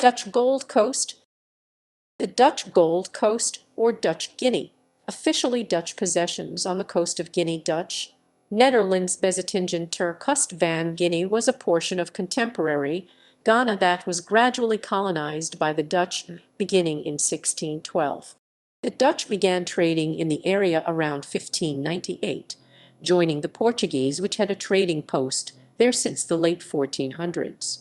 Dutch Gold Coast. The Dutch Gold Coast, or Dutch Guinea, officially Dutch possessions on the coast of Guinea. Dutch, Nederlandse Bezittingen ter Kust van Guinea was a portion of contemporary Ghana that was gradually colonized by the Dutch beginning in 1612. The Dutch began trading in the area around 1598, joining the Portuguese, which had a trading post there since the late 1400s.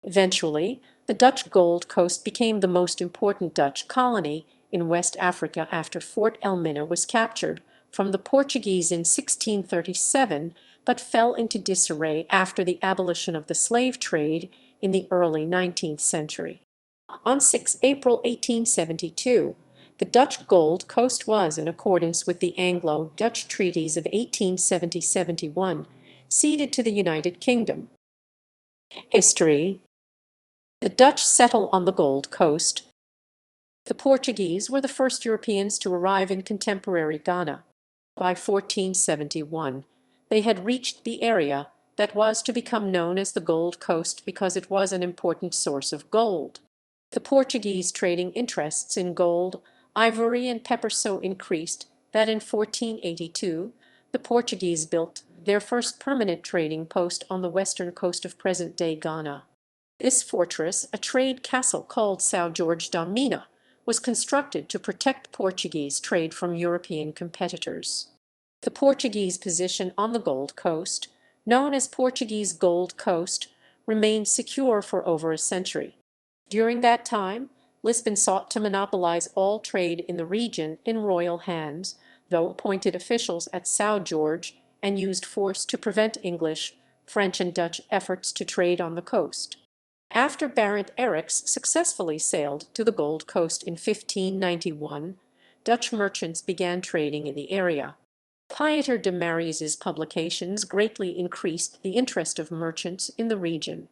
Eventually, the Dutch Gold Coast became the most important Dutch colony in West Africa after Fort Elmina was captured from the Portuguese in 1637, but fell into disarray after the abolition of the slave trade in the early 19th century. On 6 April 1872, the Dutch Gold Coast was, in accordance with the Anglo-Dutch Treaties of 1870-71, ceded to the United Kingdom. History. The Dutch settled on the Gold Coast. The Portuguese were the first Europeans to arrive in contemporary Ghana. By 1471, they had reached the area that was to become known as the Gold Coast because it was an important source of gold. The Portuguese trading interests in gold, ivory, and pepper so increased that in 1482 the Portuguese built their first permanent trading post on the western coast of present-day Ghana. This fortress, a trade castle called São Jorge da Mina, was constructed to protect Portuguese trade from European competitors. The Portuguese position on the Gold Coast, known as Portuguese Gold Coast, remained secure for over a century. During that time, Lisbon sought to monopolize all trade in the region in royal hands, though appointed officials at São Jorge, and used force to prevent English, French, and Dutch efforts to trade on the coast. After Baron Eriks successfully sailed to the Gold Coast in 1591, Dutch merchants began trading in the area. Pieter de Maris's publications greatly increased the interest of merchants in the region.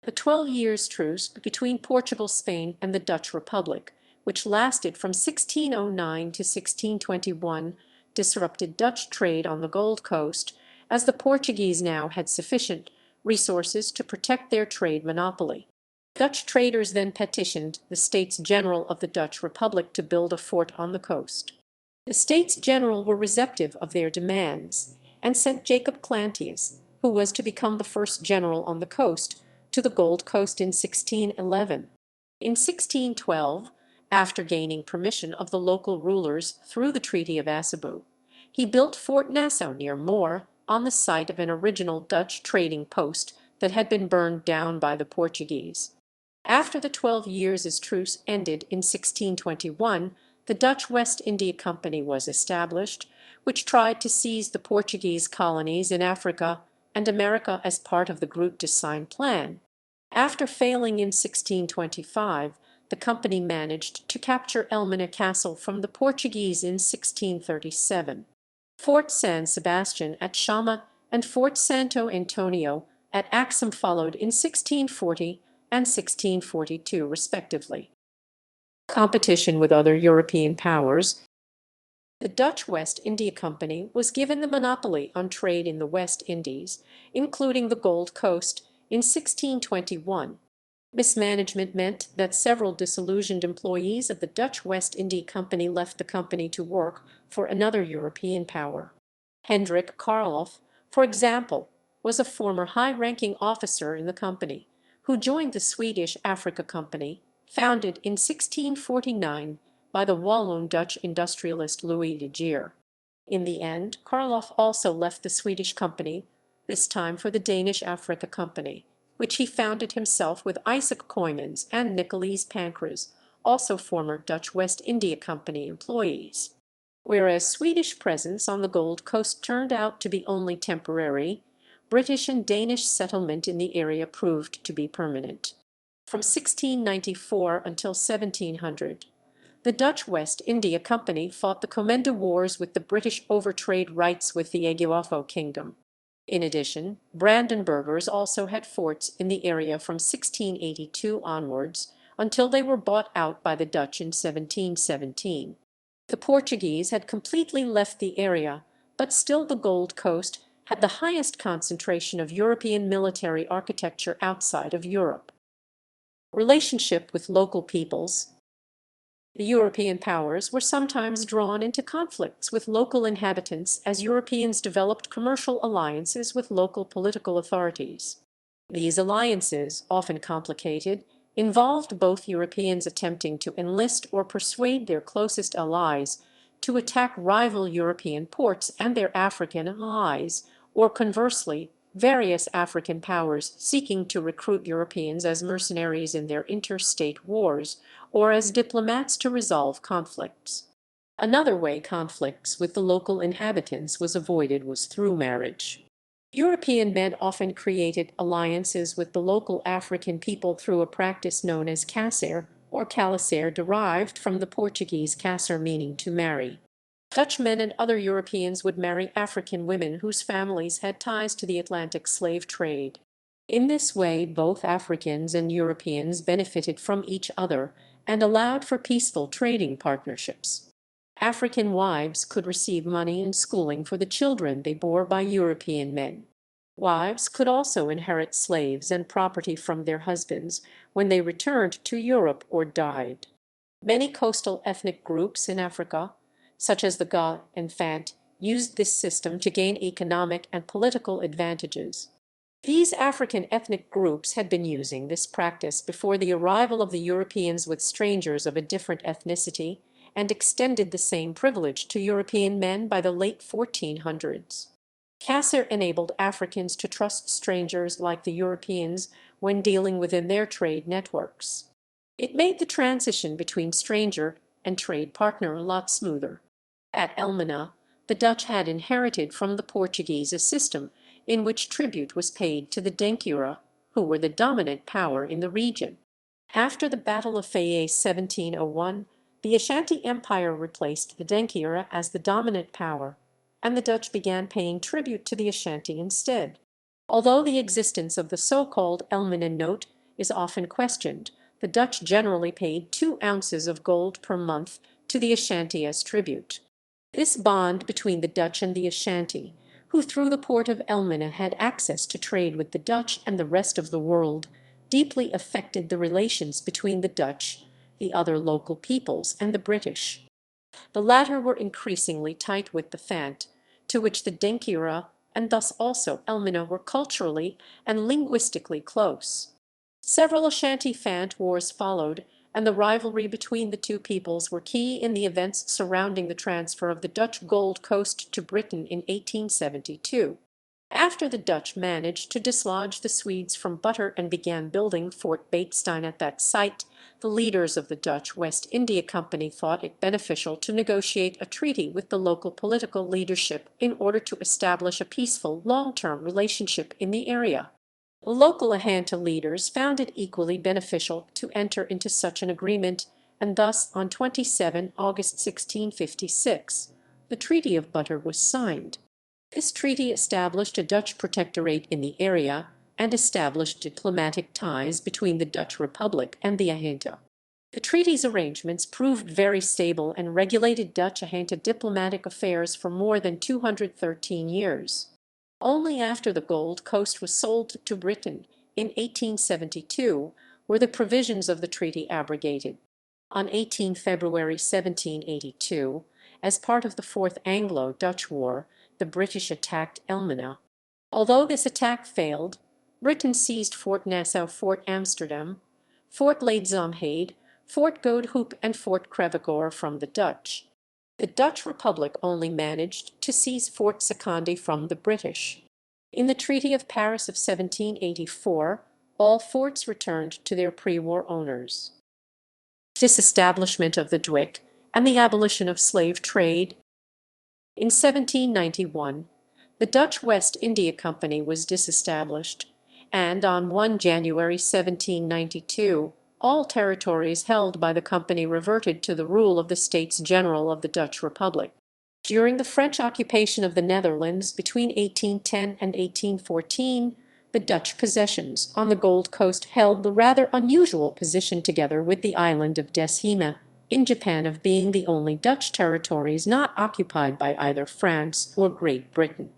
The 12 years' truce between Portugal, Spain, and the Dutch Republic, which lasted from 1609 to 1621, disrupted Dutch trade on the Gold Coast, as the Portuguese now had sufficient resources to protect their trade monopoly. Dutch traders then petitioned the States General of the Dutch Republic to build a fort on the coast. The States General were receptive of their demands, and sent Jacob Clantjes, who was to become the first general on the coast, to the Gold Coast in 1611. In 1612, after gaining permission of the local rulers through the Treaty of Assabou, he built Fort Nassau near Moor, on the site of an original Dutch trading post that had been burned down by the Portuguese. After the 12 years' truce ended in 1621, the Dutch West India Company was established, which tried to seize the Portuguese colonies in Africa and America as part of the Groot de Sein plan. After failing in 1625, the company managed to capture Elmina Castle from the Portuguese in 1637. Fort San Sebastian at Chama and Fort Santo Antonio at Axum followed in 1640 and 1642 respectively. Competition with other European powers. The Dutch West India Company was given the monopoly on trade in the West Indies, including the Gold Coast, in 1621. Mismanagement meant that several disillusioned employees of the Dutch West India Company left the company to work for another European power. Hendrik Karloff, for example, was a former high-ranking officer in the company, who joined the Swedish Africa Company, founded in 1649 by the Walloon-Dutch industrialist Louis de Geer. In the end, Karloff also left the Swedish company, this time for the Danish Africa Company, which he founded himself with Isaac Coymans and Nicolas Pancras, also former Dutch West India Company employees. Whereas Swedish presence on the Gold Coast turned out to be only temporary, British and Danish settlement in the area proved to be permanent. From 1694 until 1700, the Dutch West India Company fought the Comenda Wars with the British over trade rights with the Eguafo Kingdom. In addition, Brandenburgers also had forts in the area from 1682 onwards, until they were bought out by the Dutch in 1717. The Portuguese had completely left the area, but still the Gold Coast had the highest concentration of European military architecture outside of Europe. Relationship with local peoples. The European powers were sometimes drawn into conflicts with local inhabitants as Europeans developed commercial alliances with local political authorities. These alliances, often complicated, involved both Europeans attempting to enlist or persuade their closest allies to attack rival European ports and their African allies, or conversely, various African powers seeking to recruit Europeans as mercenaries in their interstate wars or as diplomats to resolve conflicts. Another way conflicts with the local inhabitants was avoided was through marriage. European men often created alliances with the local African people through a practice known as caser or calicer, derived from the Portuguese caser, meaning to marry. Dutch men and other Europeans would marry African women whose families had ties to the Atlantic slave trade. In this way, both Africans and Europeans benefited from each other and allowed for peaceful trading partnerships. African wives could receive money and schooling for the children they bore by European men. Wives could also inherit slaves and property from their husbands when they returned to Europe or died. Many coastal ethnic groups in Africa, such as the Ga and Fant, used this system to gain economic and political advantages. These African ethnic groups had been using this practice before the arrival of the Europeans with strangers of a different ethnicity, and extended the same privilege to European men by the late 1400s. Caser enabled Africans to trust strangers like the Europeans when dealing within their trade networks. It made the transition between stranger and trade partner a lot smoother. At Elmina, the Dutch had inherited from the Portuguese a system in which tribute was paid to the Denkyira, who were the dominant power in the region. After the Battle of Fayette 1701, the Ashanti Empire replaced the Denkyira as the dominant power, and the Dutch began paying tribute to the Ashanti instead. Although the existence of the so-called Elmina note is often questioned, the Dutch generally paid 2 ounces of gold per month to the Ashanti as tribute. This bond between the Dutch and the Ashanti, who through the port of Elmina had access to trade with the Dutch and the rest of the world, deeply affected the relations between the Dutch, the other local peoples, and the British. The latter were increasingly tight with the Fant, to which the Denkyira and thus also Elmina were culturally and linguistically close. Several Ashanti Fant wars followed, and the rivalry between the two peoples were key in the events surrounding the transfer of the Dutch Gold Coast to Britain in 1872. After the Dutch managed to dislodge the Swedes from Butter and began building Fort Batestein at that site, the leaders of the Dutch West India Company thought it beneficial to negotiate a treaty with the local political leadership in order to establish a peaceful, long-term relationship in the area. The local Ahanta leaders found it equally beneficial to enter into such an agreement, and thus on 27 August 1656, the Treaty of Butter was signed. This treaty established a Dutch protectorate in the area and established diplomatic ties between the Dutch Republic and the Ahanta. The treaty's arrangements proved very stable and regulated Dutch-Ahanta diplomatic affairs for more than 213 years. Only after the Gold Coast was sold to Britain in 1872 were the provisions of the treaty abrogated. On 18 February 1782, as part of the Fourth Anglo-Dutch War, the British attacked Elmina. Although this attack failed, Britain seized Fort Nassau, Fort Amsterdam, Fort Leidschendam, Fort Goedhoop, and Fort Crèvecoeur from the Dutch. The Dutch Republic only managed to seize Fort Seconde from the British. In the Treaty of Paris of 1784, all forts returned to their pre-war owners. Disestablishment of the Dwick and the abolition of slave trade. In 1791, the Dutch West India Company was disestablished, and on 1 January 1792, all territories held by the company reverted to the rule of the States General of the Dutch Republic. During the French occupation of the Netherlands between 1810 and 1814, the Dutch possessions on the Gold Coast held the rather unusual position, together with the island of Deshima, in Japan, of being the only Dutch territories not occupied by either France or Great Britain.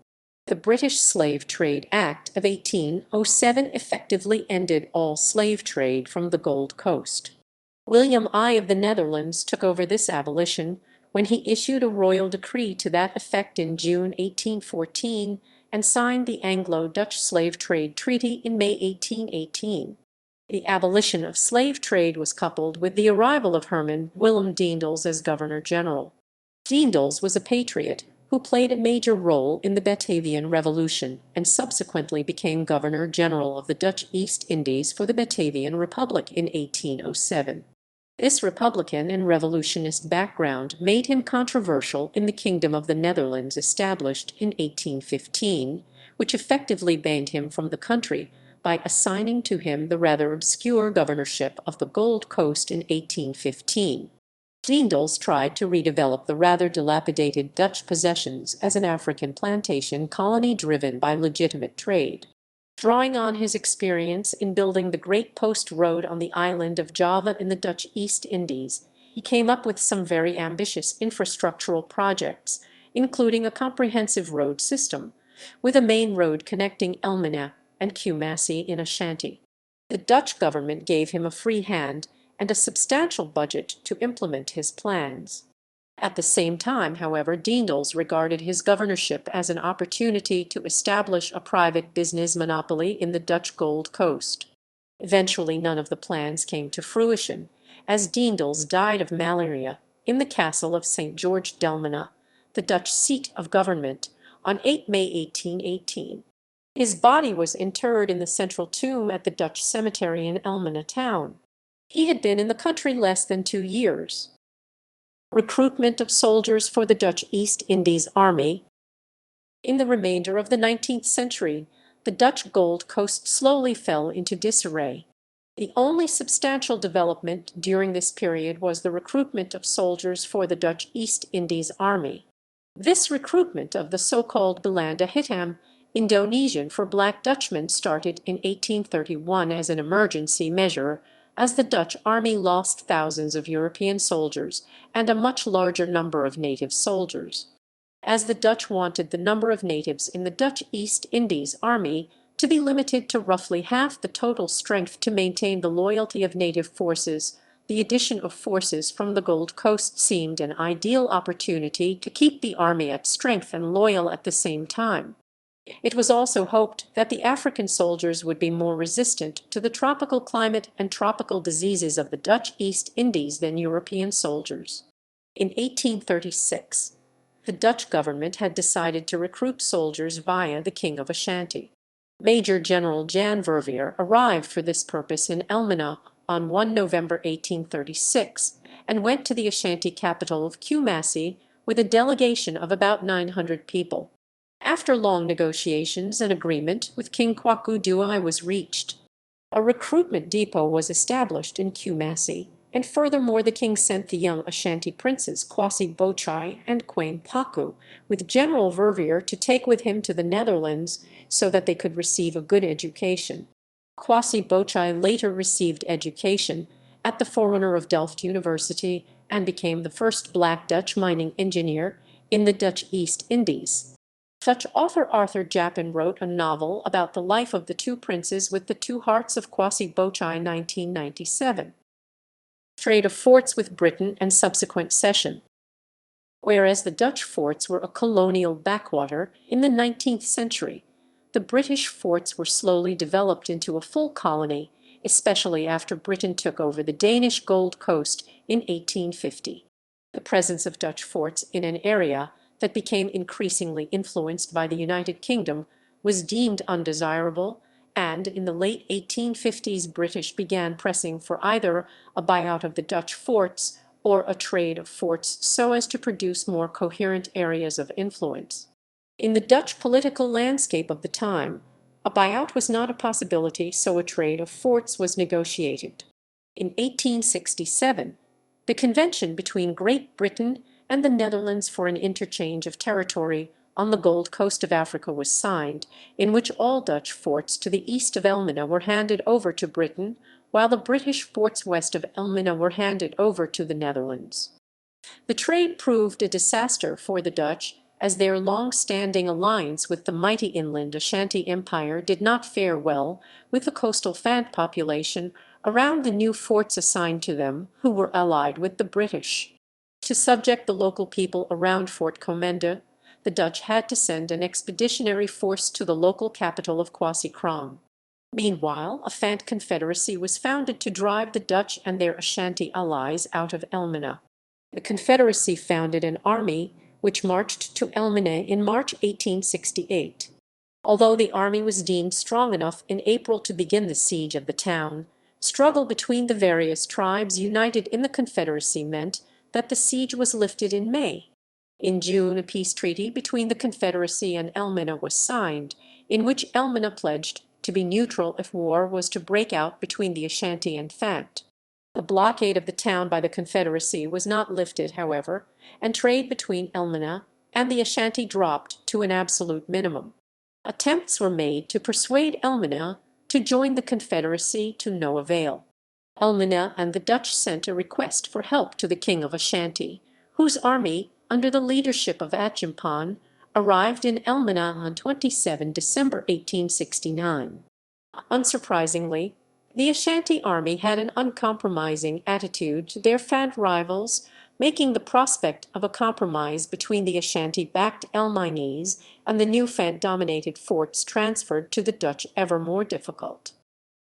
The British Slave Trade Act of 1807 effectively ended all slave trade from the Gold Coast. William I of the Netherlands took over this abolition when he issued a royal decree to that effect in June 1814 and signed the Anglo-Dutch Slave Trade Treaty in May 1818. The abolition of slave trade was coupled with the arrival of Herman Willem Daendels as Governor-General. Daendels was a patriot who played a major role in the Batavian Revolution and subsequently became Governor-General of the Dutch East Indies for the Batavian Republic in 1807. This Republican and revolutionist background made him controversial in the Kingdom of the Netherlands established in 1815, which effectively banned him from the country by assigning to him the rather obscure governorship of the Gold Coast in 1815. Daendels tried to redevelop the rather dilapidated Dutch possessions as an African plantation colony driven by legitimate trade. Drawing on his experience in building the Great Post Road on the island of Java in the Dutch East Indies, he came up with some very ambitious infrastructural projects, including a comprehensive road system, with a main road connecting Elmina and Kumasi in Ashanti. The Dutch government gave him a free hand and a substantial budget to implement his plans. At the same time, however, Daendels regarded his governorship as an opportunity to establish a private business monopoly in the Dutch Gold Coast. Eventually, none of the plans came to fruition, as Daendels died of malaria in the castle of St. George d'Elmina, the Dutch seat of government, on 8 May 1818. His body was interred in the central tomb at the Dutch cemetery in Elmina town. He had been in the country less than 2 years. Recruitment of soldiers for the Dutch East Indies Army. In the remainder of the 19th century, the Dutch Gold Coast slowly fell into disarray. The only substantial development during this period was the recruitment of soldiers for the Dutch East Indies Army. This recruitment of the so-called Belanda Hitam, Indonesian for Black Dutchmen, started in 1831 as an emergency measure, as the Dutch army lost thousands of European soldiers and a much larger number of native soldiers. As the Dutch wanted the number of natives in the Dutch East Indies Army to be limited to roughly half the total strength to maintain the loyalty of native forces, the addition of forces from the Gold Coast seemed an ideal opportunity to keep the army at strength and loyal at the same time. It was also hoped that the African soldiers would be more resistant to the tropical climate and tropical diseases of the Dutch East Indies than European soldiers. In 1836, the Dutch government had decided to recruit soldiers via the King of Ashanti. Major General Jan Verveer arrived for this purpose in Elmina on 1 November 1836 and went to the Ashanti capital of Kumasi with a delegation of about 900 people. After long negotiations, an agreement with King Kwaku Duai was reached. A recruitment depot was established in Kumasi, and furthermore the king sent the young Ashanti princes Kwasi Bochai and Quain Paku with General Verveer to take with him to the Netherlands so that they could receive a good education. Kwasi Bochai later received education at the Forerunner of Delft University and became the first black Dutch mining engineer in the Dutch East Indies. Dutch author Arthur Jappin wrote a novel about the life of the two princes with the Two Hearts of Kwasi Bochai 1997. Trade of forts with Britain and subsequent cession. Whereas the Dutch forts were a colonial backwater in the 19th century, the British forts were slowly developed into a full colony, especially after Britain took over the Danish Gold Coast in 1850. The presence of Dutch forts in an area that became increasingly influenced by the United Kingdom was deemed undesirable, and in the late 1850s British began pressing for either a buyout of the Dutch forts or a trade of forts so as to produce more coherent areas of influence. In the Dutch political landscape of the time, a buyout was not a possibility, so a trade of forts was negotiated. In 1867, the convention between Great Britain and the Netherlands for an interchange of territory on the Gold Coast of Africa was signed, in which all Dutch forts to the east of Elmina were handed over to Britain, while the British forts west of Elmina were handed over to the Netherlands. The trade proved a disaster for the Dutch, as their long-standing alliance with the mighty inland Ashanti Empire did not fare well with the coastal Fant population around the new forts assigned to them, who were allied with the British. To subject the local people around Fort Comenda, the Dutch had to send an expeditionary force to the local capital of Kwasi-Kram. Meanwhile, a Fant confederacy was founded to drive the Dutch and their Ashanti allies out of Elmina. The confederacy founded an army which marched to Elmina in March 1868. Although the army was deemed strong enough in April to begin the siege of the town, struggle between the various tribes united in the confederacy meant that the siege was lifted in May. In June, a peace treaty between the confederacy and Elmina was signed, in which Elmina pledged to be neutral if war was to break out between the Ashanti and Fant. The blockade of the town by the Confederacy was not lifted, however, and trade between Elmina and the Ashanti dropped to an absolute minimum. Attempts were made to persuade Elmina to join the Confederacy to no avail. Elmina and the Dutch sent a request for help to the King of Ashanti, whose army, under the leadership of Achimpan, arrived in Elmina on 27 December 1869. Unsurprisingly, the Ashanti army had an uncompromising attitude to their Fant rivals, making the prospect of a compromise between the Ashanti-backed Elminese and the new Fant-dominated forts transferred to the Dutch ever more difficult.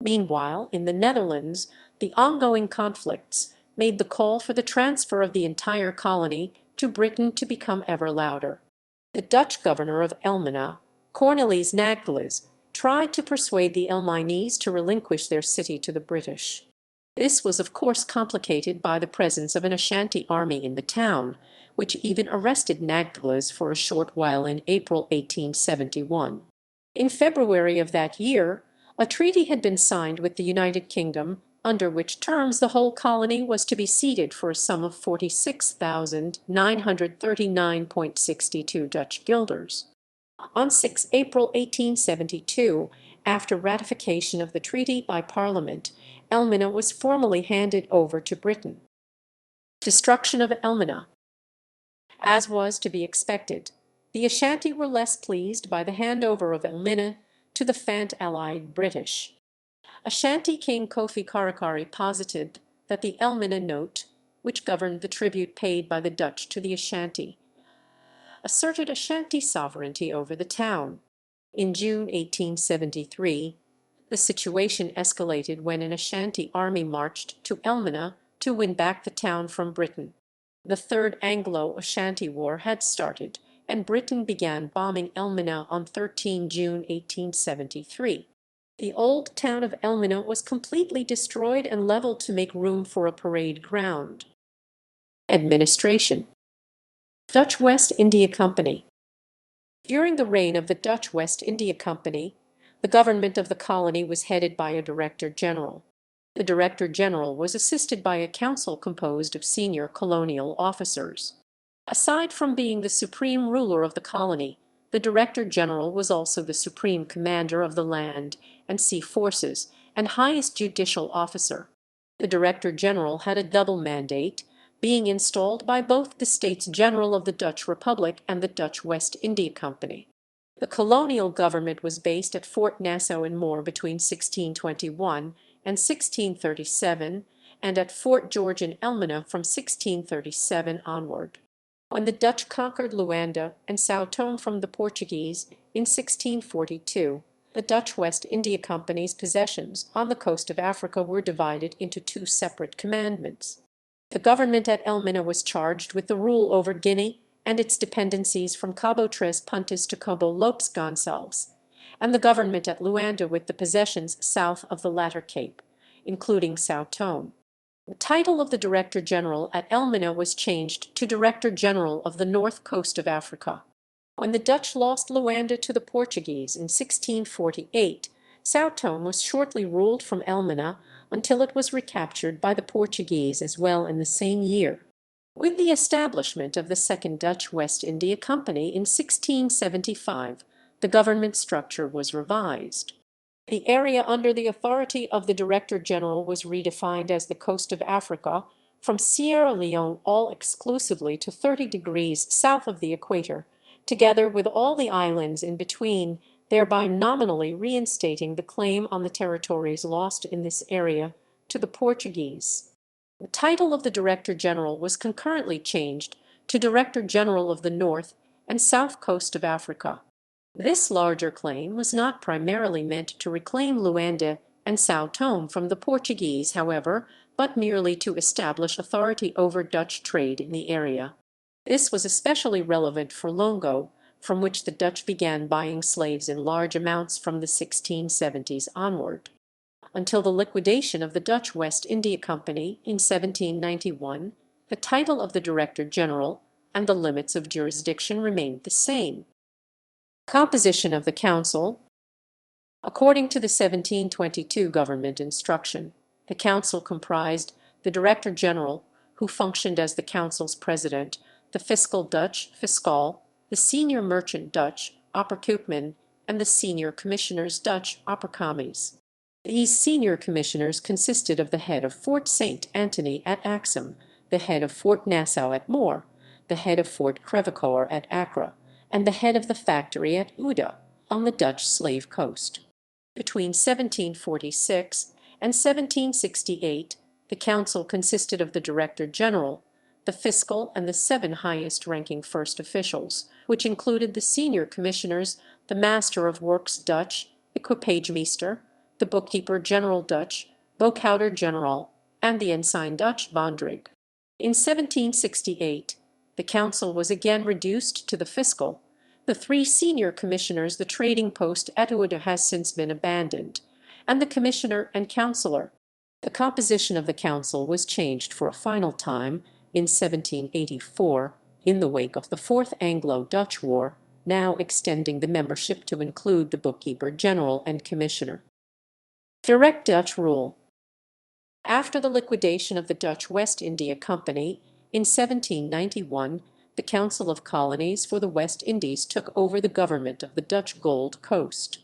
Meanwhile, in the Netherlands, the ongoing conflicts made the call for the transfer of the entire colony to Britain to become ever louder. The Dutch governor of Elmina, Cornelis Naglis, tried to persuade the Elminese to relinquish their city to the British. This was of course complicated by the presence of an Ashanti army in the town, which even arrested Naglis for a short while in April 1871. In February of that year, a treaty had been signed with the United Kingdom, under which terms the whole colony was to be ceded for a sum of 46,939.62 Dutch guilders. On 6 April 1872, after ratification of the treaty by Parliament, Elmina was formally handed over to Britain. Destruction of Elmina. As was to be expected, the Ashanti were less pleased by the handover of Elmina to the Fant-allied British. Ashanti King Kofi Karakari posited that the Elmina Note, which governed the tribute paid by the Dutch to the Ashanti, asserted Ashanti sovereignty over the town. In June 1873, the situation escalated when an Ashanti army marched to Elmina to win back the town from Britain. The Third Anglo-Ashanti War had started, and Britain began bombing Elmina on 13 June 1873. The old town of Elmina was completely destroyed and leveled to make room for a parade ground. Administration. Dutch West India Company. During the reign of the Dutch West India Company, the government of the colony was headed by a Director General. The Director General was assisted by a council composed of senior colonial officers. Aside from being the supreme ruler of the colony, the Director General was also the supreme commander of the land and sea forces and highest judicial officer. The Director General had a double mandate, being installed by both the States General of the Dutch Republic and the Dutch West India Company. The colonial government was based at Fort Nassau in Moore between 1621 and 1637, and at Fort George in Elmina from 1637 onward. When the Dutch conquered Luanda and São Tomé from the Portuguese in 1642, the Dutch West India Company's possessions on the coast of Africa were divided into two separate commandments. The government at Elmina was charged with the rule over Guinea and its dependencies from Cabo Tres Puntas to Cabo Lopes Gonçalves, and the government at Luanda with the possessions south of the latter cape, including São Tomé. The title of the Director General at Elmina was changed to Director General of the North Coast of Africa. When the Dutch lost Luanda to the Portuguese in 1648, São Tomé was shortly ruled from Elmina until it was recaptured by the Portuguese as well in the same year. With the establishment of the Second Dutch West India Company in 1675, the government structure was revised. The area under the authority of the Director General was redefined as the Coast of Africa, from Sierra Leone all exclusively to 30 degrees south of the equator, together with all the islands in between, thereby nominally reinstating the claim on the territories lost in this area to the Portuguese. The title of the Director General was concurrently changed to Director General of the North and South Coast of Africa. This larger claim was not primarily meant to reclaim Luanda and São Tomé from the Portuguese, however, but merely to establish authority over Dutch trade in the area. This was especially relevant for Longo, from which the Dutch began buying slaves in large amounts from the 1670s onward. Until the liquidation of the Dutch West India Company in 1791, the title of the Director General and the limits of jurisdiction remained the same. Composition of the Council. According to the 1722 government instruction, the council comprised the Director General, who functioned as the council's president, the fiscal Dutch fiscal, the senior merchant Dutch opperkoopman, and the senior commissioners Dutch opperkomies. These senior commissioners consisted of the head of Fort St. Anthony at Axum, the head of Fort Nassau at Moor, the head of Fort Crevecoeur at Accra, and the head of the factory at Ouda on the Dutch slave coast. Between 1746 and 1768, the council consisted of the Director General, the fiscal, and the 7 highest-ranking first officials, which included the senior commissioners, the Master of Works Dutch, Equipagemeester, the Bookkeeper General Dutch, Boekhouder General, and the Ensign Dutch Bondrig. In 1768, the council was again reduced to the fiscal. The 3 senior commissioners, the trading post at Ouda has since been abandoned, and the commissioner and councillor. The composition of the council was changed for a final time in 1784, in the wake of the Fourth Anglo-Dutch War, now extending the membership to include the Bookkeeper General and Commissioner. Direct Dutch rule. After the liquidation of the Dutch West India Company in 1791, the Council of Colonies for the West Indies took over the government of the Dutch Gold Coast.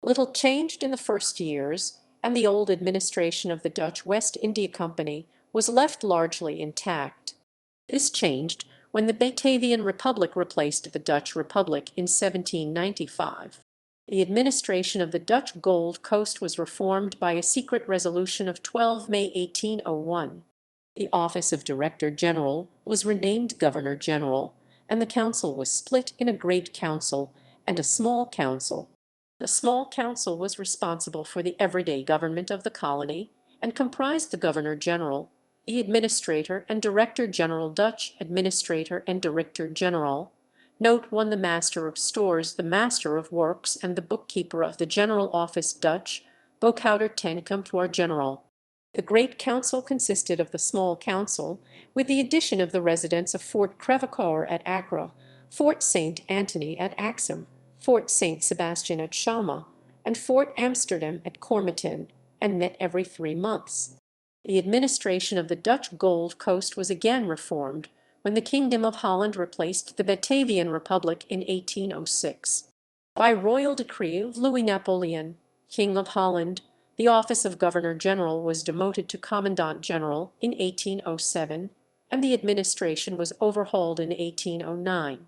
Little changed in the first years, and the old administration of the Dutch West India Company was left largely intact. This changed when the Batavian Republic replaced the Dutch Republic in 1795. The administration of the Dutch Gold Coast was reformed by a secret resolution of 12 May 1801. The office of Director General was renamed Governor General, and the council was split in a Great Council and a Small Council. The Small Council was responsible for the everyday government of the colony and comprised the Governor General, the Administrator and Director General Dutch Administrator and Director General. Note 1. The Master of Stores, the Master of Works, and the Bookkeeper of the General Office Dutch, Boekhouder ten Comptoir General. The Great Council consisted of the Small Council, with the addition of the residents of Fort Crevecoeur at Accra, Fort St. Anthony at Axum, Fort St. Sebastian at Chalma, and Fort Amsterdam at Cormeton, and met every 3 months. The administration of the Dutch Gold Coast was again reformed when the Kingdom of Holland replaced the Batavian Republic in 1806. By royal decree of Louis Napoleon, King of Holland, the office of Governor General was demoted to Commandant General in 1807, and the administration was overhauled in 1809.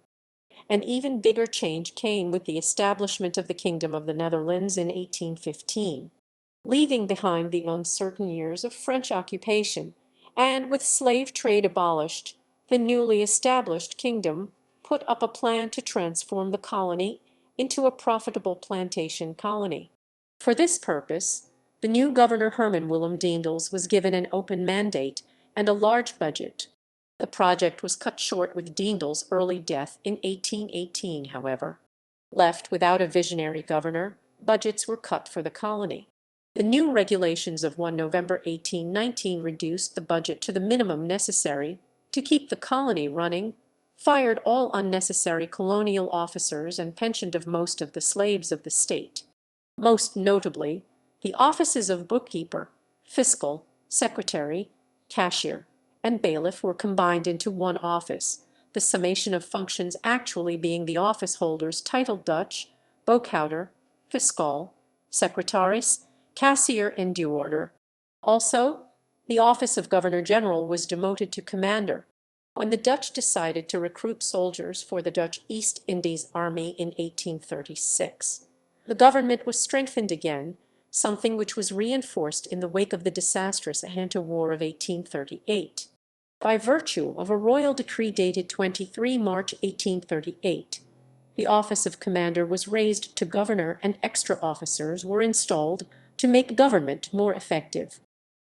An even bigger change came with the establishment of the Kingdom of the Netherlands in 1815. Leaving behind the uncertain years of French occupation, and with slave trade abolished, the newly established kingdom put up a plan to transform the colony into a profitable plantation colony. For this purpose, the new Governor Herman Willem Daendels was given an open mandate and a large budget. The project was cut short with Daendels' early death in 1818, however. Left without a visionary governor, budgets were cut for the colony. The new regulations of 1 November 1819 reduced the budget to the minimum necessary to keep the colony running, fired all unnecessary colonial officers, and pensioned of most of the slaves of the state. Most notably, the offices of bookkeeper, fiscal, secretary, cashier, and bailiff were combined into one office, the summation of functions actually being the office holders titled Dutch, boekhouder, fiscal, secretaris, Cassier and Deorder. Also, the office of Governor General was demoted to Commander. When the Dutch decided to recruit soldiers for the Dutch East Indies Army in 1836, the government was strengthened again, something which was reinforced in the wake of the disastrous Hantu War of 1838. By virtue of a royal decree dated 23 March 1838, the office of commander was raised to governor and extra officers were installed to make government more effective.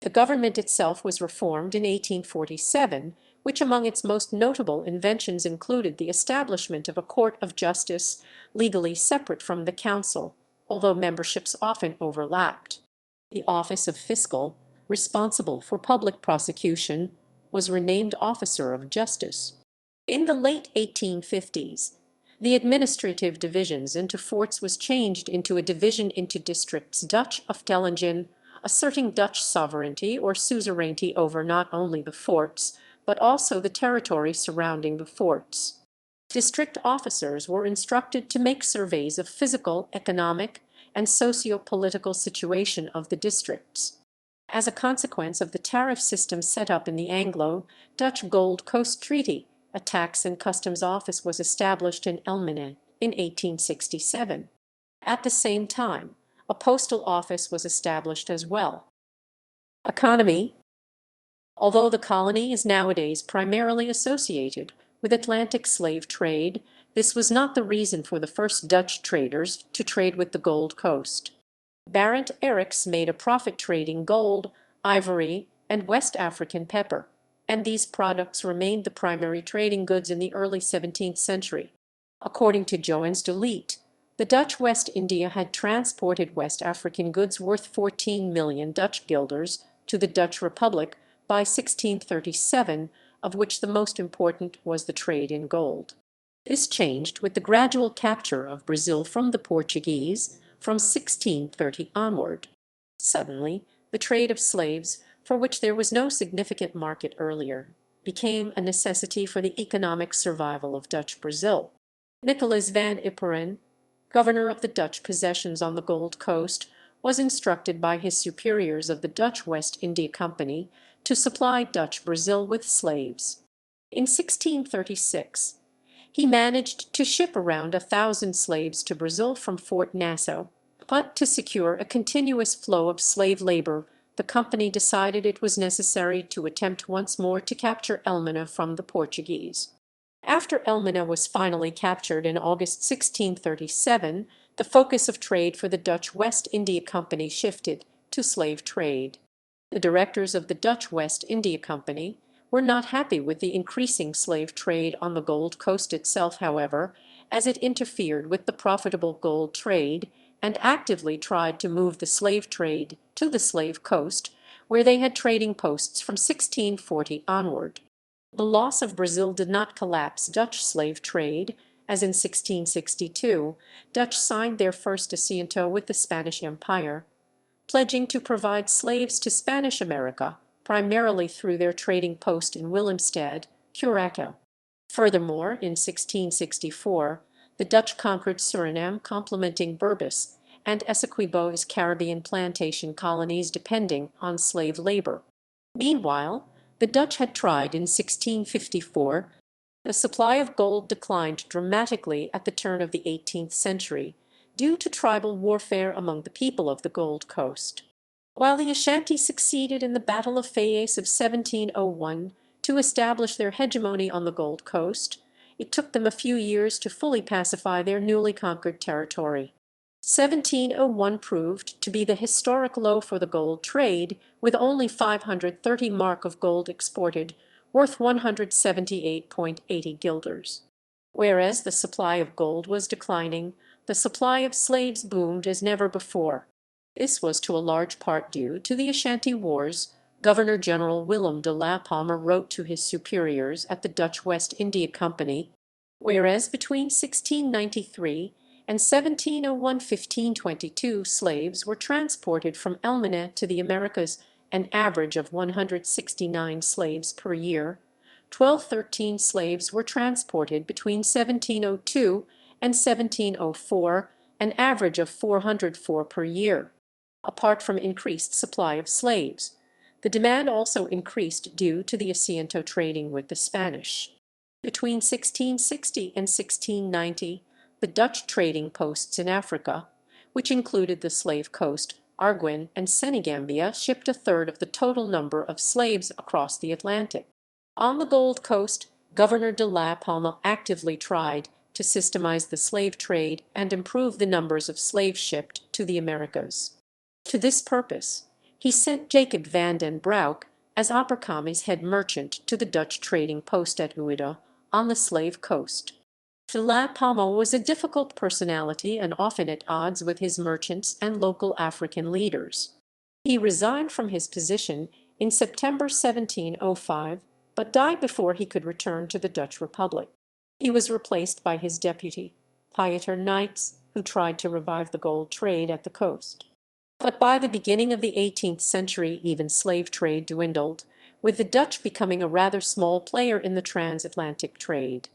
The government itself was reformed in 1847, which among its most notable inventions included the establishment of a court of justice legally separate from the council, although memberships often overlapped. The office of fiscal, responsible for public prosecution, was renamed officer of justice. In the late 1850s, the administrative divisions into forts was changed into a division into districts Dutch afdelingen, asserting Dutch sovereignty or suzerainty over not only the forts, but also the territory surrounding the forts. District officers were instructed to make surveys of physical, economic, and socio-political situation of the districts. As a consequence of the tariff system set up in the Anglo-Dutch Gold Coast Treaty, a tax and customs office was established in Elmina in 1867. At the same time, a postal office was established as well. Economy. Although the colony is nowadays primarily associated with Atlantic slave trade, this was not the reason for the first Dutch traders to trade with the Gold Coast. Barent Eriks made a profit trading gold, ivory, and West African pepper, and these products remained the primary trading goods in the early 17th century. According to Johannes de Leet, the Dutch West India had transported West African goods worth 14 million Dutch guilders to the Dutch Republic by 1637, of which the most important was the trade in gold. This changed with the gradual capture of Brazil from the Portuguese from 1630 onward. Suddenly, the trade of slaves, for which there was no significant market earlier, became a necessity for the economic survival of Dutch Brazil. Nicholas van Iperen, governor of the Dutch possessions on the Gold Coast, was instructed by his superiors of the Dutch West India Company to supply Dutch Brazil with slaves. In 1636, he managed to ship around 1,000 slaves to Brazil from Fort Nassau, but to secure a continuous flow of slave labor, the company decided it was necessary to attempt once more to capture Elmina from the Portuguese. After Elmina was finally captured in August 1637, the focus of trade for the Dutch West India Company shifted to slave trade. The directors of the Dutch West India Company were not happy with the increasing slave trade on the Gold Coast itself, however, as it interfered with the profitable gold trade, and actively tried to move the slave trade to the Slave Coast, where they had trading posts from 1640 onward. The loss of Brazil did not collapse Dutch slave trade, as in 1662, Dutch signed their first assiento with the Spanish Empire, pledging to provide slaves to Spanish America, primarily through their trading post in Willemstad, Curaçao. Furthermore, in 1664, the Dutch conquered Suriname, complementing Berbice and Essequibo's Caribbean plantation colonies depending on slave labor. Meanwhile, the Dutch had tried in 1654. The supply of gold declined dramatically at the turn of the 18th century, due to tribal warfare among the people of the Gold Coast. While the Ashanti succeeded in the Battle of Fayes of 1701 to establish their hegemony on the Gold Coast, it took them a few years to fully pacify their newly conquered territory. 1701 proved to be the historic low for the gold trade, with only 530 mark of gold exported, worth 178.80 guilders. Whereas the supply of gold was declining, the supply of slaves boomed as never before. This was to a large part due to the Ashanti Wars. Governor-General Willem de la Palmer wrote to his superiors at the Dutch West India Company, whereas between 1693 and 1701-1522 slaves were transported from Elmina to the Americas, an average of 169 slaves per year. 1213 slaves were transported between 1702 and 1704, an average of 404 per year. Apart from increased supply of slaves, The demand also increased due to the Asiento trading with the Spanish. Between 1660 and 1690, the Dutch trading posts in Africa, which included the Slave Coast, Arguin, and Senegambia, shipped a third of the total number of slaves across the Atlantic. On the Gold Coast, Governor de la Palma actively tried to systemize the slave trade and improve the numbers of slaves shipped to the Americas. To this purpose, he sent Jacob van den Broek as Opperkamme's head merchant to the Dutch trading post at Ouidah on the Slave Coast. De la Palma was a difficult personality and often at odds with his merchants and local African leaders. He resigned from his position in September 1705, but died before he could return to the Dutch Republic. He was replaced by his deputy, Pieter Knights, who tried to revive the gold trade at the coast. But by the beginning of the 18th century, even slave trade dwindled, with the Dutch becoming a rather small player in the transatlantic trade.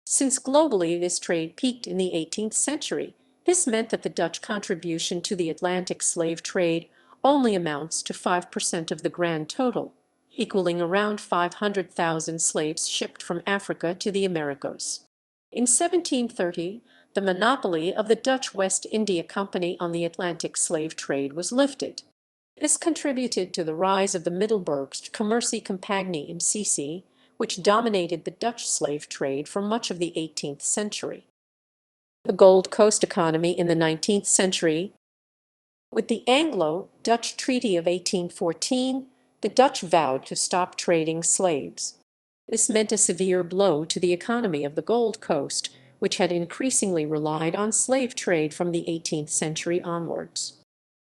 Since globally this trade peaked in the 18th century, this meant that the Dutch contribution to the Atlantic slave trade only amounts to 5% of the grand total, equaling around 500,000 slaves shipped from Africa to the Americas. In 1730, the monopoly of the Dutch West India Company on the Atlantic slave trade was lifted. This contributed to the rise of the Middelburgse Commercie Compagnie in Sicily, which dominated the Dutch slave trade for much of the 18th century. The Gold Coast economy in the 19th century. With the Anglo-Dutch Treaty of 1814, the Dutch vowed to stop trading slaves. This meant a severe blow to the economy of the Gold Coast, which had increasingly relied on slave trade from the 18th century onwards.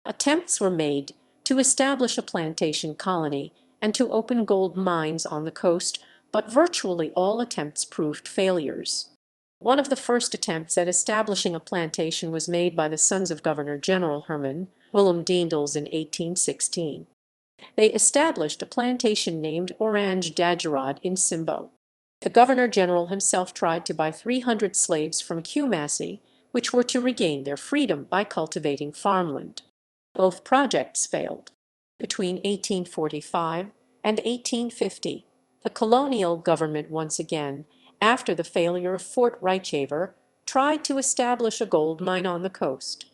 Attempts were made to establish a plantation colony and to open gold mines on the coast, but virtually all attempts proved failures. One of the first attempts at establishing a plantation was made by the sons of Governor-General Herman Willem Daendels in 1816. They established a plantation named Orange Dagerot in Simbo. The Governor-General himself tried to buy 300 slaves from Kumassi, which were to regain their freedom by cultivating farmland. Both projects failed. Between 1845 and 1850, the colonial government once again, after the failure of Fort Rijtjever, tried to establish a gold mine on the coast.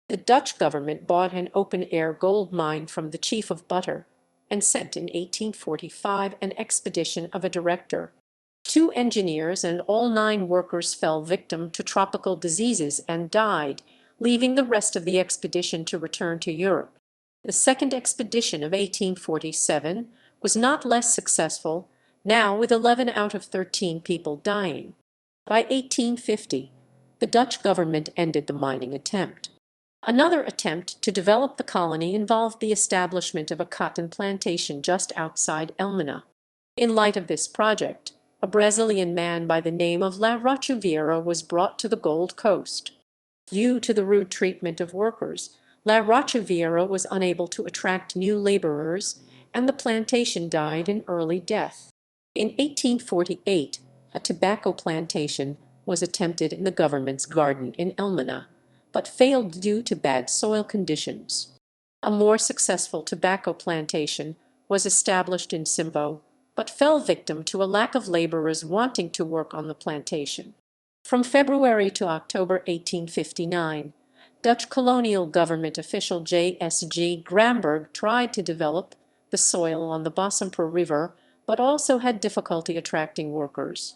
The Dutch government bought an open-air gold mine from the chief of Butter and sent in 1845 an expedition of a director. 2 engineers and all 9 workers fell victim to tropical diseases and died, leaving the rest of the expedition to return to Europe. The second expedition of 1847 was not less successful, now with 11 out of 13 people dying. By 1850, the Dutch government ended the mining attempt. Another attempt to develop the colony involved the establishment of a cotton plantation just outside Elmina. In light of this project, a Brazilian man by the name of La Rocha Vieira was brought to the Gold Coast. Due to the rude treatment of workers, La Rocha Vieira was unable to attract new laborers, and the plantation died an early death. In 1848, a tobacco plantation was attempted in the government's garden in Elmina, but failed due to bad soil conditions. A more successful tobacco plantation was established in Simbo, but fell victim to a lack of laborers wanting to work on the plantation. From February to October 1859, Dutch colonial government official J.S.G. Gramberg tried to develop the soil on the Bosumper River, but also had difficulty attracting workers.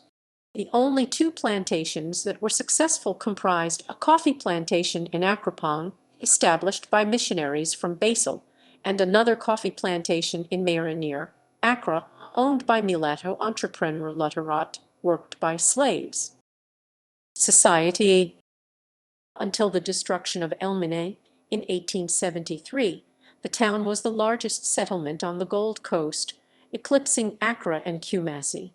The only 2 plantations that were successful comprised a coffee plantation in Akropong, established by missionaries from Basel, and another coffee plantation in Marinier, Accra, owned by mulatto entrepreneur Lutterot, worked by slaves. Society. Until the destruction of Elmina in 1873, the town was the largest settlement on the Gold Coast, eclipsing Accra and Kumassi.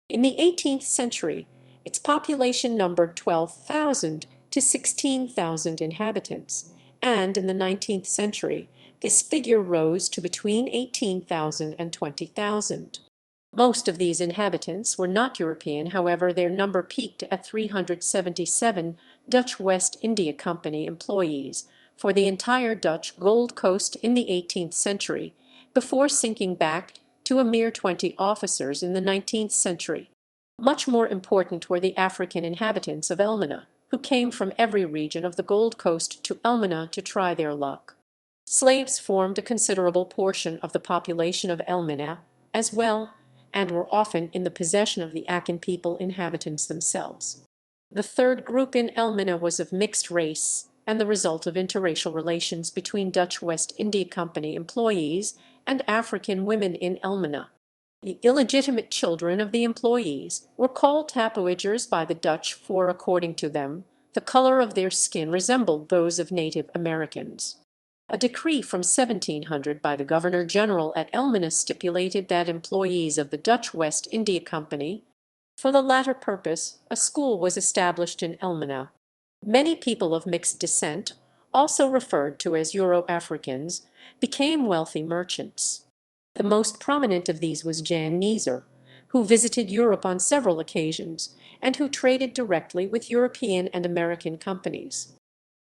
In the 18th century, its population numbered 12,000 to 16,000 inhabitants, and in the 19th century, this figure rose to between 18,000 and 20,000. Most of these inhabitants were not European, however, their number peaked at 377 Dutch West India Company employees for the entire Dutch Gold Coast in the 18th century, before sinking back to a mere 20 officers in the 19th century. Much more important were the African inhabitants of Elmina, who came from every region of the Gold Coast to Elmina to try their luck. Slaves formed a considerable portion of the population of Elmina as well, and were often in the possession of the Akan people inhabitants themselves. The third group in Elmina was of mixed race, and the result of interracial relations between Dutch West India Company employees and African women in Elmina. The illegitimate children of the employees were called Tapoegers by the Dutch for, according to them, the color of their skin resembled those of Native Americans. A decree from 1700 by the Governor-General at Elmina stipulated that employees of the Dutch West India Company, for the latter purpose, a school was established in Elmina. Many people of mixed descent, also referred to as Euro-Africans, became wealthy merchants. The most prominent of these was Jan Neeser, who visited Europe on several occasions and who traded directly with European and American companies.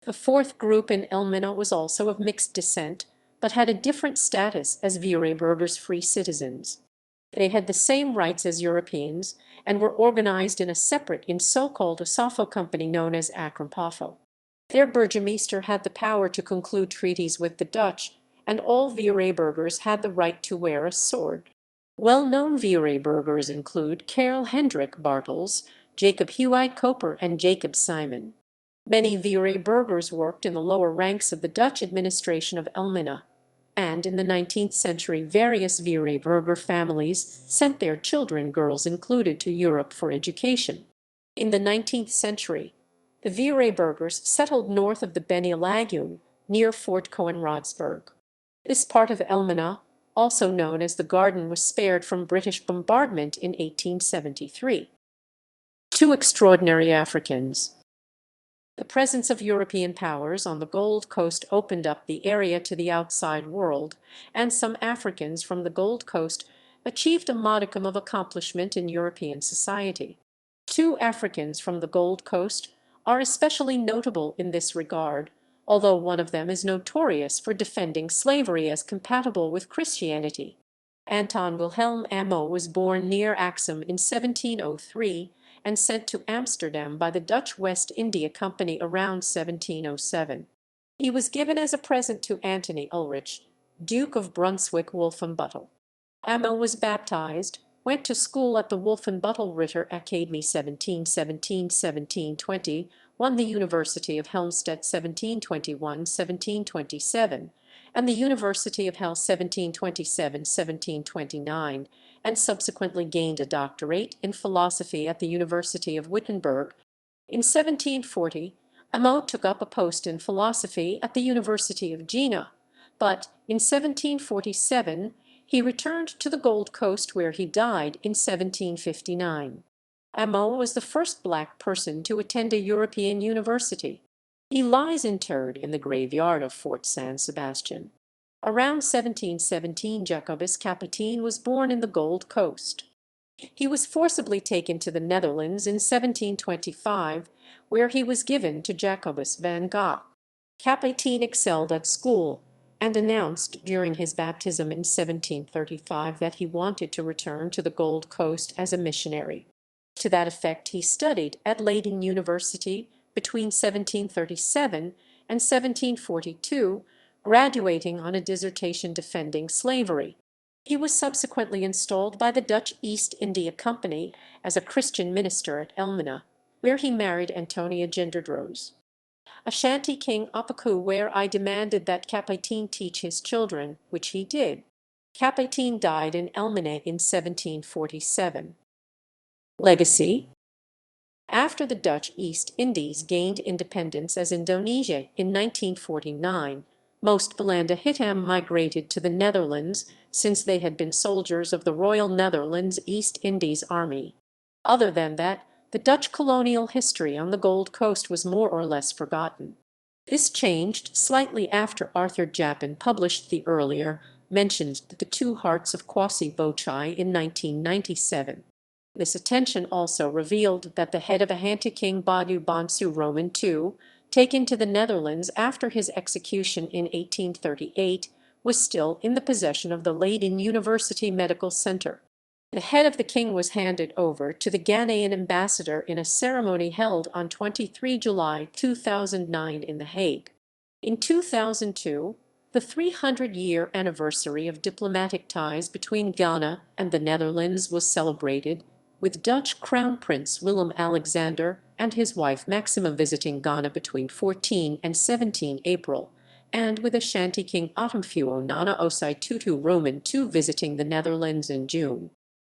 The fourth group in Elmina was also of mixed descent, but had a different status as Vierburgers free citizens. They had the same rights as Europeans and were organized in a separate so-called Osafo company known as Akrampafo. Their burgomeester had the power to conclude treaties with the Dutch, and all Vierburgers had the right to wear a sword. Well-known Vierburgers include Karel Hendrik Bartels, Jacob Huyd Koper, and Jacob Simon. Many Vierburgers worked in the lower ranks of the Dutch administration of Elmina, and in the 19th century various Vierburger families sent their children, girls included, to Europe for education. In the 19th century, the Vierburgers settled north of the Beni Lagoon, near Fort Koenraadsburg. This part of Elmina, also known as the Garden, was spared from British bombardment in 1873. Two extraordinary Africans. The presence of European powers on the Gold Coast opened up the area to the outside world, and some Africans from the Gold Coast achieved a modicum of accomplishment in European society. Two Africans from the Gold Coast are especially notable in this regard, although one of them is notorious for defending slavery as compatible with Christianity. Anton Wilhelm Amo was born near Axum in 1703 and sent to Amsterdam by the Dutch West India Company around 1707. He was given as a present to Antony Ulrich, Duke of Brunswick-Wolfenbüttel. Amo was baptized, went to school at the Wolfenbüttel Ritter Academy 1717-1720, won the University of Helmstedt 1721-1727, and the University of Halle 1727-1729, and subsequently gained a doctorate in philosophy at the University of Wittenberg. In 1740, Amo took up a post in philosophy at the University of Jena, but in 1747 he returned to the Gold Coast, where he died in 1759. Amo was the first black person to attend a European university. He lies interred in the graveyard of Fort San Sebastian. Around 1717, Jacobus Kapitein was born in the Gold Coast. He was forcibly taken to the Netherlands in 1725, where he was given to Jacobus van Gogh. Kapitein excelled at school, and announced during his baptism in 1735 that he wanted to return to the Gold Coast as a missionary. To that effect he studied at Leiden University between 1737 and 1742, graduating on a dissertation defending slavery. He was subsequently installed by the Dutch East India Company as a Christian minister at Elmina, where he married Antonia Genderdroes. Ashanti King Apaku, where I demanded that Kapitein teach his children, which he did. Kapitein died in Elmina in 1747. Legacy. After the Dutch East Indies gained independence as Indonesia in 1949, most Belanda Hitam migrated to the Netherlands, since they had been soldiers of the Royal Netherlands East Indies Army. Other than that, the Dutch colonial history on the Gold Coast was more or less forgotten. This changed slightly after Arthur Japan published the earlier mentioned The Two Hearts of Kwasi Bochai in 1997. This attention also revealed that the head of Ashanti King Badu Bonsu Roman II, taken to the Netherlands after his execution in 1838, was still in the possession of the Leiden University Medical Center. The head of the king was handed over to the Ghanaian ambassador in a ceremony held on 23 July 2009 in The Hague. In 2002, the 300-year anniversary of diplomatic ties between Ghana and the Netherlands was celebrated, with Dutch Crown Prince Willem-Alexander and his wife Maxima visiting Ghana between 14 and 17 April, and with Ashanti King Otumfuo Nana Osei Tutu Roman II visiting the Netherlands in June.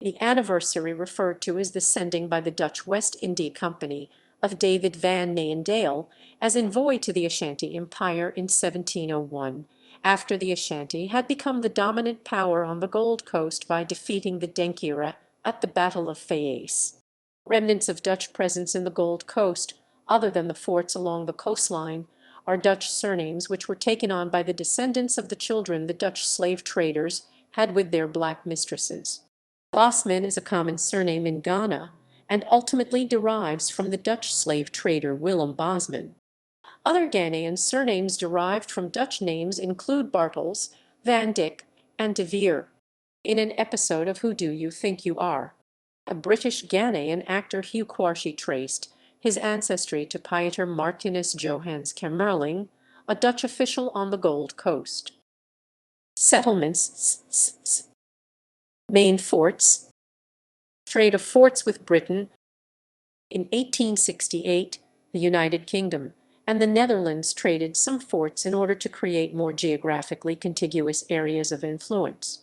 The anniversary referred to as the sending by the Dutch West India Company of David van Nijendale as envoy to the Ashanti Empire in 1701, after the Ashanti had become the dominant power on the Gold Coast by defeating the Denkira at the Battle of Fayes. Remnants of Dutch presence in the Gold Coast, other than the forts along the coastline, are Dutch surnames which were taken on by the descendants of the children the Dutch slave traders had with their black mistresses. Bosman is a common surname in Ghana and ultimately derives from the Dutch slave trader Willem Bosman. Other Ghanaian surnames derived from Dutch names include Bartels, Van Dyck, and De Vere. In an episode of Who Do You Think You Are?, a British Ghanaian actor Hugh Quarshie traced his ancestry to Pieter Martinus Johannes Kamerling, a Dutch official on the Gold Coast. Settlements. Main forts. Trade of forts with Britain. In 1868, the United Kingdom and the Netherlands traded some forts in order to create more geographically contiguous areas of influence.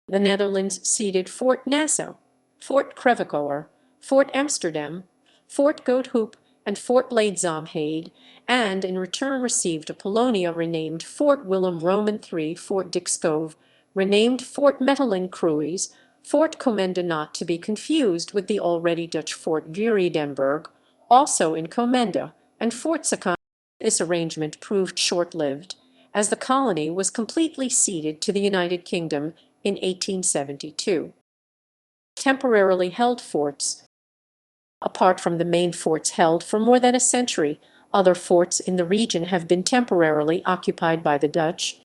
The Netherlands ceded Fort Nassau, Fort Crevecoeur, Fort Amsterdam, Fort Goedhoop, and Fort Leidzaamheid, and in return received a Polonia renamed Fort Willem Roman III, Fort Dixkove, renamed Fort Metteling-Cruys, Fort Comenda, not to be confused with the already Dutch Fort Vuurenberg, also in Comenda, and Fort Sakon. This arrangement proved short-lived, as the colony was completely ceded to the United Kingdom in 1872. Temporarily held forts. Apart from the main forts held for more than a century, other forts in the region have been temporarily occupied by the Dutch.